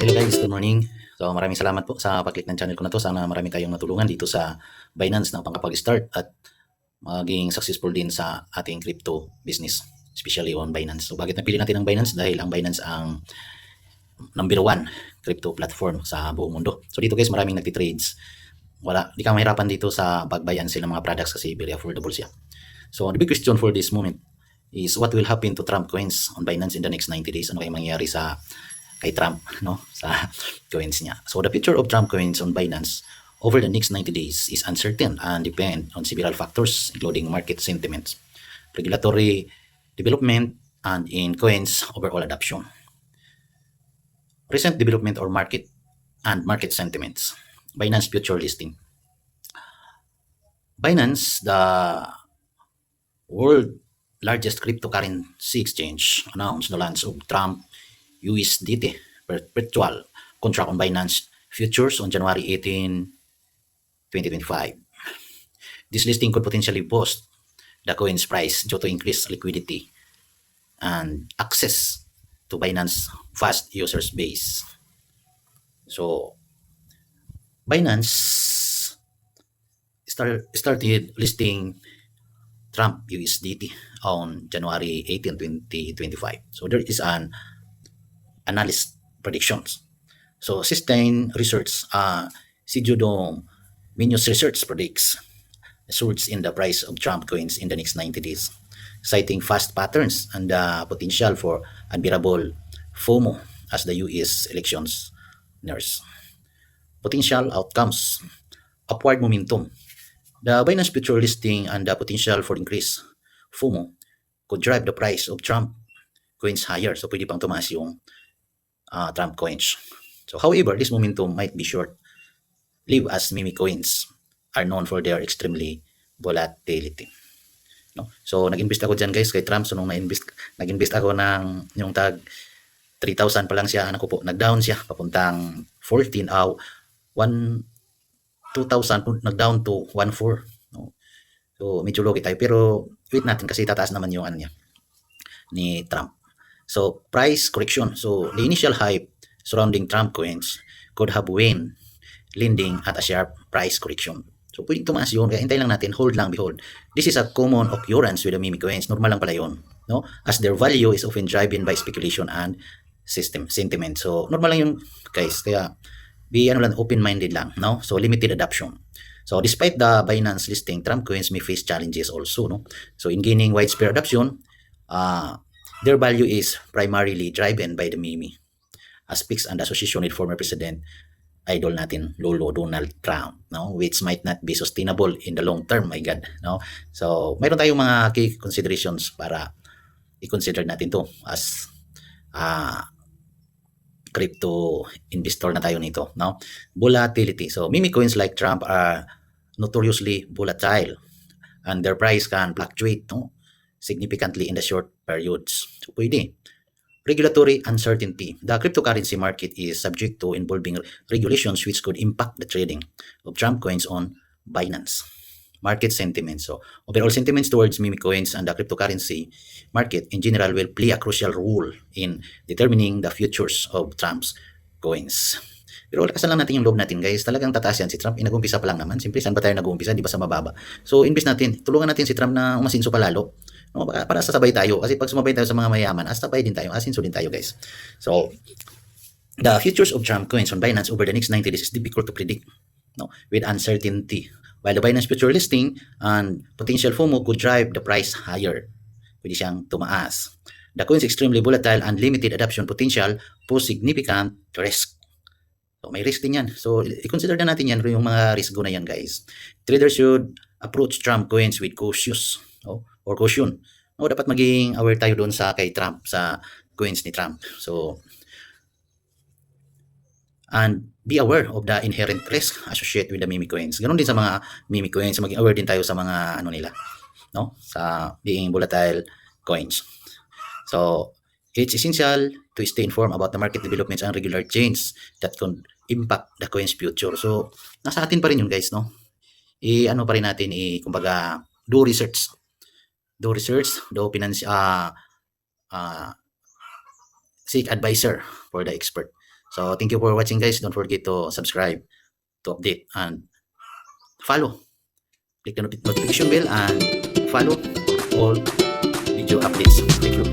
Hello guys, good morning. So maraming salamat po sa pag-click ng channel ko na to. Sana marami kayong matulungan dito sa Binance na pangkapag-start at maging successful din sa ating crypto business, especially on Binance. So bakit napili natin ang Binance? Dahil ang Binance ang number 1 crypto platform sa buong mundo. So dito guys, maraming nagtitrades. Di ka mahirapan dito sa pag-buy and sell ng mga products kasi very affordable siya. So the big question for this moment is what will happen to Trump coins on Binance in the next 90 days? Ano kayong mangyayari kay Trump, no, sa coins niya. So the future of Trump coins on Binance over the next 90 days is uncertain and depend on several factors including market sentiments, regulatory development, and in coins overall adoption. Recent development or market sentiments. Binance future listing. Binance, the world largest cryptocurrency exchange, announced the launch of Trump USDT perpetual contract on Binance Futures on January 18, 2025. This listing could potentially boost the coin's price due to increased liquidity and access to Binance vast users base. So Binance started listing Trump USDT on January 18, 2025. So there is an analyst predictions. So Sustain Research, Sijudong Minus Research predicts a surge in the price of Trump coins in the next 90 days, citing fast patterns and the potential for unbearable FOMO as the US elections nears. Potential outcomes, upward momentum. The Binance future listing and the potential for increased FOMO could drive the price of Trump coins higher. So pwede pang tumaas yung Trump coins. So however, this momentum might be short-lived as meme coins are known for their extremely volatility. No? So nag-invest ako dyan guys kay Trump. So nung nag-invest ako ng yung tag 3,000 pa lang siya, nag-down siya papuntang 14 2,000 nag-down to 1,400. No? So medyo low tayo pero wait natin kasi tataas naman yung niya ni Trump. So price correction. So the initial hype surrounding Trump coins could have waned, leading at a sharp price correction. So pwedeng tumaas yun. Kaya hintay lang natin, hold lang, behold. This is a common occurrence with the meme coins. Normal lang pala yun. No? As their value is often driven by speculation and sentiment. So normal lang yun guys. Kaya be open-minded lang. No? So limited adoption. So despite the Binance listing, Trump coins may face challenges also. No? So in gaining widespread adoption, their value is primarily driven by the meme aspects and association with former President idol natin Lolo Donald Trump, no, which might not be sustainable in the long term, my God, no. So mayroon tayong mga key considerations para i-consider natin to as crypto investor na tayo nito, no. Volatility. So meme coins like Trump are notoriously volatile and their price can fluctuate, no, significantly in the short periods. So pwede. Regulatory uncertainty. The cryptocurrency market is subject to involving regulations which could impact the trading of Trump coins on Binance. Market sentiment. So overall sentiments towards meme coins and the cryptocurrency market in general will play a crucial role in determining the futures of Trump's coins. Pero lakasan lang natin yung loob natin guys. Talagang tataas yan si Trump. Nag-umpisa pa lang naman. Siyempre saan ba tayo nag-umpisa? Di ba sa mababa? So invest natin. Tulungan natin si Trump na umasinso pa lalo. No, para sasabay tayo. Kasi pag sumabay tayo sa mga mayaman, sabay din tayo. Asinso din tayo guys. So the futures of Trump coins on Binance over the next 90 days is difficult to predict, no, with uncertainty. While the Binance future listing and potential FOMO could drive the price higher. Pwede siyang tumaas. The coin's extremely volatile and limited adoption potential pose significant risk. So may risk din yan. So i-consider na natin yan yung mga risk na yan guys. Traders should approach Trump coins with cautious, no, or caution. No, dapat maging aware tayo doon sa kay Trump, sa coins ni Trump. So and be aware of the inherent risk associated with the meme coins. Ganon din sa mga meme coins, maging aware din tayo sa mga nila, no? Sa being volatile coins. So it's essential to stay informed about the market developments and regular changes that can impact the coin's future. So nasa atin pa rin yun guys, no? Pa rin natin kumbaga do research, do finance seek advisor for the expert. So thank you for watching, guys. Don't forget to subscribe, to update, and follow. Click the notification bell and follow for all video updates. Thank you.